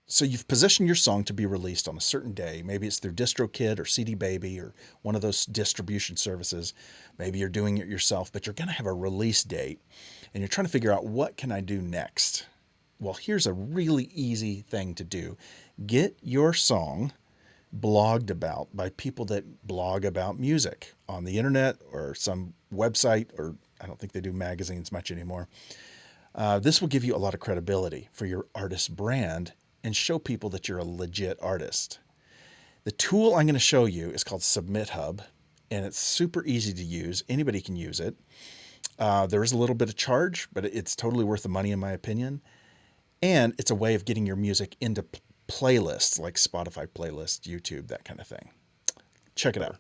So you've positioned your song to be released on a certain day. Maybe it's through DistroKid or CD Baby or one of those distribution services. Maybe you're doing it yourself, but you're going to have a release date and you're trying to figure out what can I do next? Well, here's a really easy thing to do. Get your song blogged about by people that blog about music on the internet or some website, or I don't think they do magazines much anymore. This will give you a lot of credibility for your artist brand and show people that you're a legit artist. The tool I'm going to show you is called SubmitHub, and it's super easy to use. Anybody can use it. There is a little bit of charge, but it's totally worth the money in my opinion. And it's a way of getting your music into playlists like Spotify playlists, YouTube, that kind of thing. Check it out.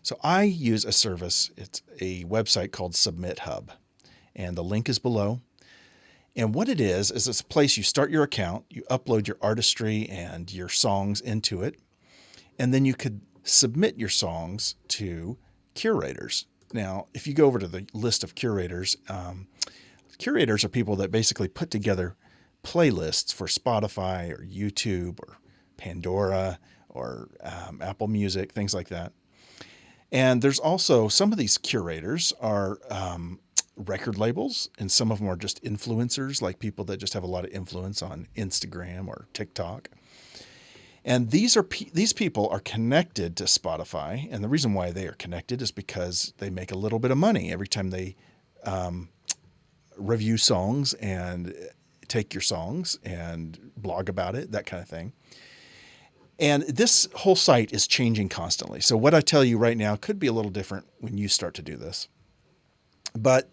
So I use a service. It's a website called SubmitHub, and the link is below. And what it is it's a place you start your account, you upload your artistry and your songs into it, and then you could submit your songs to curators. Now, if you go over to the list of curators, curators are people that basically put together playlists for Spotify or YouTube or Pandora or Apple Music, things like that. And there's also some of these curators are record labels, and some of them are just influencers, like people that just have a lot of influence on Instagram or TikTok. And these people are connected to Spotify, and the reason why they are connected is because they make a little bit of money every time they review songs and take your songs and blog about it, that kind of thing. And this whole site is changing constantly. So what I tell you right now could be a little different when you start to do this. But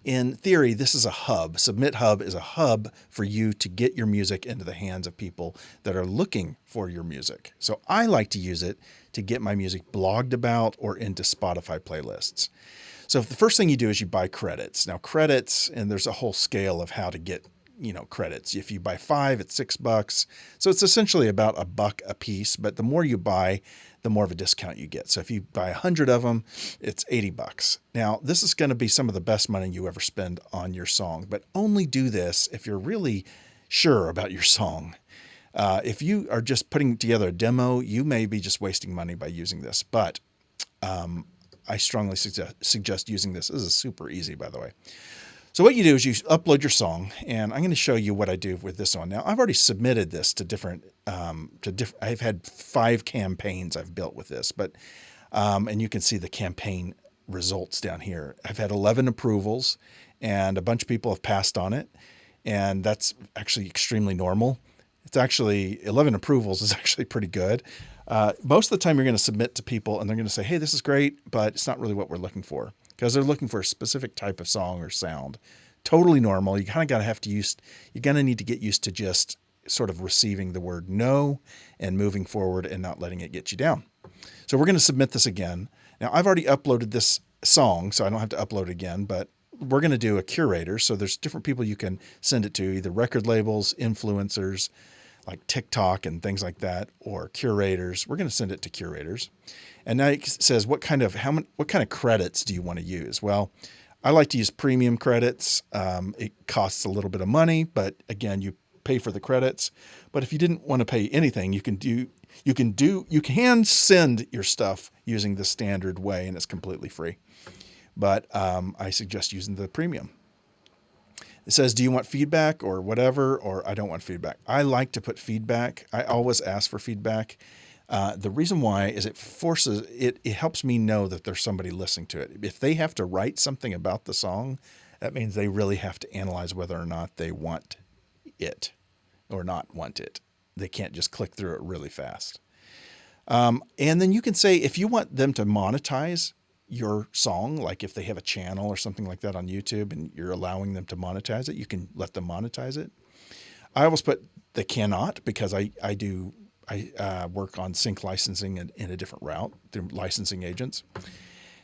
in theory, this is a hub. SubmitHub is a hub for you to get your music into the hands of people that are looking for your music. So I like to use it to get my music blogged about or into Spotify playlists. So the first thing you do is you buy credits. Now credits, and there's a whole scale of how to get credits. If you buy 5, it's $6. So it's essentially about $1 a piece, but the more you buy, the more of a discount you get. So if you buy 100 of them, it's $80. Now, this is going to be some of the best money you ever spend on your song, but only do this if you're really sure about your song. If you are just putting together a demo, you may be just wasting money by using this, but I strongly suggest using this. This is super easy, by the way. So what you do is you upload your song, and I'm going to show you what I do with this one. Now, I've already submitted this to different, I've had 5 campaigns I've built with this, but, and you can see the campaign results down here. I've had 11 approvals, and a bunch of people have passed on it, and that's actually extremely normal. It's actually, 11 approvals is actually pretty good. Most of the time you're going to submit to people, and they're going to say, hey, this is great, but it's not really what we're looking for. Because they're looking for a specific type of song or sound. Totally normal. You kind of you're going to need to get used to just sort of receiving the word no and moving forward and not letting it get you down. So we're going to submit this again. Now I've already uploaded this song, so I don't have to upload it again, but we're going to do a curator. So there's different people you can send it to, either record labels, influencers, like TikTok and things like that, or curators. We're going to send it to curators. And now it says, what kind of credits do you want to use? Well, I like to use premium credits. It costs a little bit of money, but again, you pay for the credits. But if you didn't want to pay anything, you can send your stuff using the standard way, and it's completely free. But I suggest using the premium. It says, do you want feedback or whatever, or I don't want feedback. I like to put feedback. I always ask for feedback. The reason why is it helps me know that there's somebody listening to it. If they have to write something about the song, that means they really have to analyze whether or not they want it or not want it. They can't just click through it really fast. And then you can say, if you want them to monetize your song, like if they have a channel or something like that on YouTube and you're allowing them to monetize it, you can let them monetize it. I always put they cannot, because I work on sync licensing in a different route through licensing agents.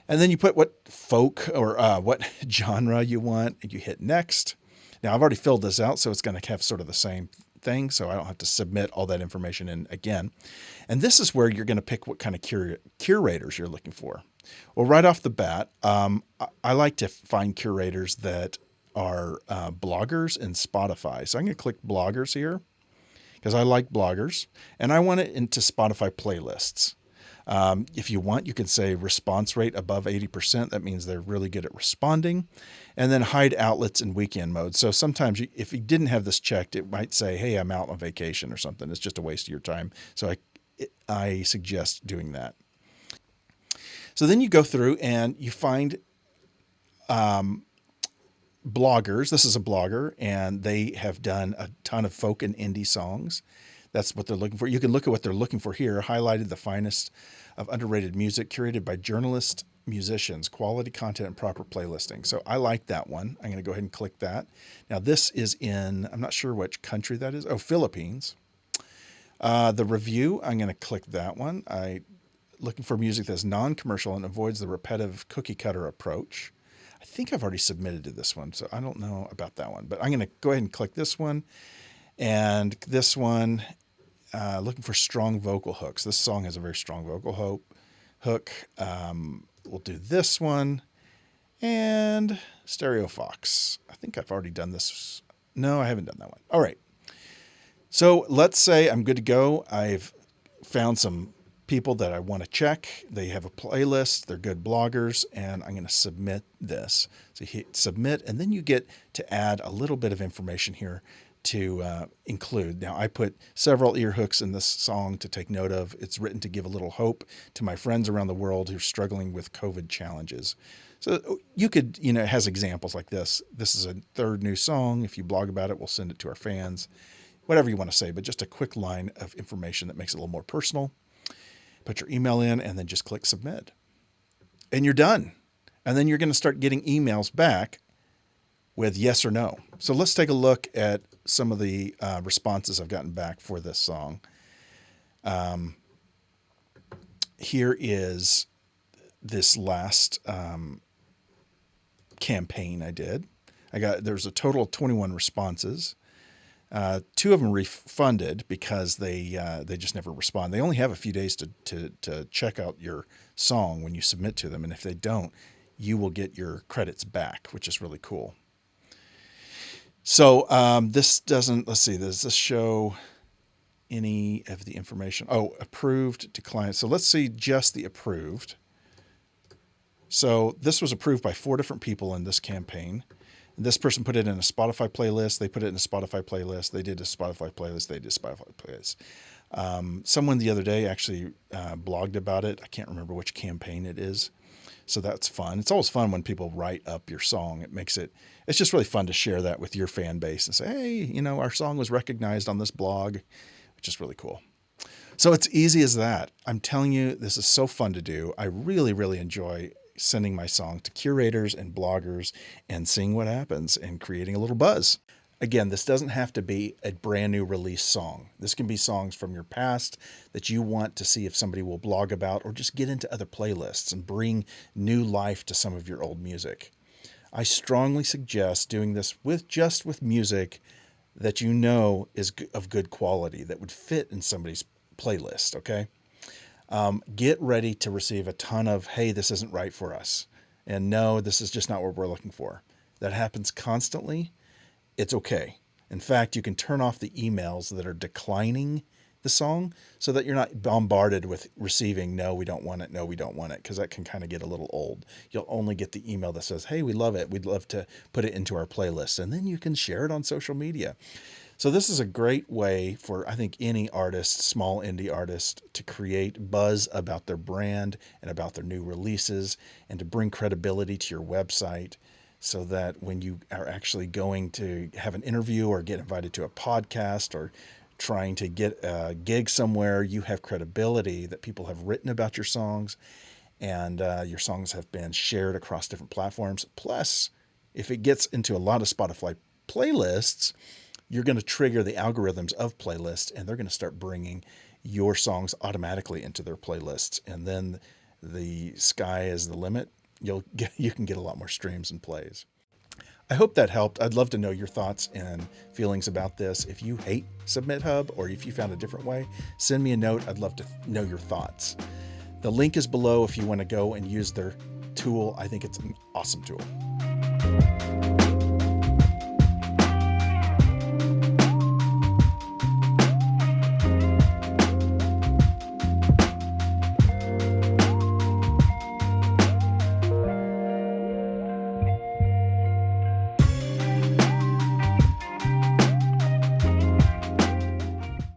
And then you put what folk or what genre you want, and you hit next. Now I've already filled this out, so it's going to have sort of the same thing, so I don't have to submit all that information in again. And this is where you're going to pick what kind of curators you're looking for. Well, right off the bat, I like to find curators that are bloggers in Spotify. So I'm going to click bloggers here. because I like bloggers, and I want it into Spotify playlists. If you want, you can say response rate above 80%. That means they're really good at responding. And then hide outlets in weekend mode. So sometimes if you didn't have this checked, it might say, hey, I'm out on vacation or something. It's just a waste of your time. So I suggest doing that. So then you go through and you find bloggers. This is a blogger, and they have done a ton of folk and indie songs. That's what they're looking for. You can look at what they're looking for here. Highlighted the finest of underrated music, curated by journalists, musicians, quality content, and proper playlisting. So I like that one. I'm going to go ahead and click that. Now this is in, I'm not sure which country that is. Oh, Philippines. The review, I'm going to click that one. Looking for music that's non-commercial and avoids the repetitive cookie cutter approach. I think I've already submitted to this one, so I don't know about that one. But I'm going to go ahead and click this one. And this one, looking for strong vocal hooks. This song has a very strong vocal hook. We'll do this one. And Stereo Fox. I think I've already done this. No, I haven't done that one. All right. So let's say I'm good to go. I've found some people that I want to check. They have a playlist. They're good bloggers, and I'm going to submit this. So hit submit, and then you get to add a little bit of information here to include. Now, I put several ear hooks in this song to take note of. It's written to give a little hope to my friends around the world who are struggling with COVID challenges. So you could, it has examples like this. This is a third new song. If you blog about it, we'll send it to our fans. Whatever you want to say, but just a quick line of information that makes it a little more personal. Put your email in and then just click submit. And you're done. And then you're going to start getting emails back with yes or no. So let's take a look at some of the responses I've gotten back for this song. Here is this last campaign I did. There's a total of 21 responses. 2 of them refunded because they just never respond. They only have a few days to check out your song when you submit to them. And if they don't, you will get your credits back, which is really cool. So this doesn't, let's see, does this show any of the information? Oh, approved, declined. So let's see just the approved. So this was approved by 4 different people in this campaign. This person put it in a Spotify playlist. They put it in a Spotify playlist. They did a Spotify playlist. They did a Spotify playlist. Someone the other day actually blogged about it. I can't remember which campaign it is. So that's fun. It's always fun when people write up your song. It's just really fun to share that with your fan base and say, hey, our song was recognized on this blog, which is really cool. So it's easy as that. I'm telling you, this is so fun to do. I really, really enjoy sending my song to curators and bloggers and seeing what happens and creating a little buzz. Again, this doesn't have to be a brand new release song. This can be songs from your past that you want to see if somebody will blog about, or just get into other playlists and bring new life to some of your old music. I strongly suggest doing this with music that is of good quality, that would fit in somebody's playlist, okay? Get ready to receive a ton of, hey, this isn't right for us. And no, this is just not what we're looking for. That happens constantly. It's okay. In fact, you can turn off the emails that are declining the song so that you're not bombarded with receiving, no, we don't want it, no, we don't want it, because that can kind of get a little old. You'll only get the email that says, hey, we love it. We'd love to put it into our playlist. And then you can share it on social media. So this is a great way for, I think, any artist, small indie artist, to create buzz about their brand and about their new releases, and to bring credibility to your website, so that when you are actually going to have an interview or get invited to a podcast or trying to get a gig somewhere, you have credibility that people have written about your songs, and your songs have been shared across different platforms. Plus, if it gets into a lot of Spotify playlists, you're going to trigger the algorithms of playlists, and they're going to start bringing your songs automatically into their playlists. And then the sky is the limit. You can get a lot more streams and plays. I hope that helped. I'd love to know your thoughts and feelings about this. If you hate SubmitHub, or if you found a different way, send me a note. I'd love to know your thoughts. The link is below if you want to go and use their tool. I think it's an awesome tool.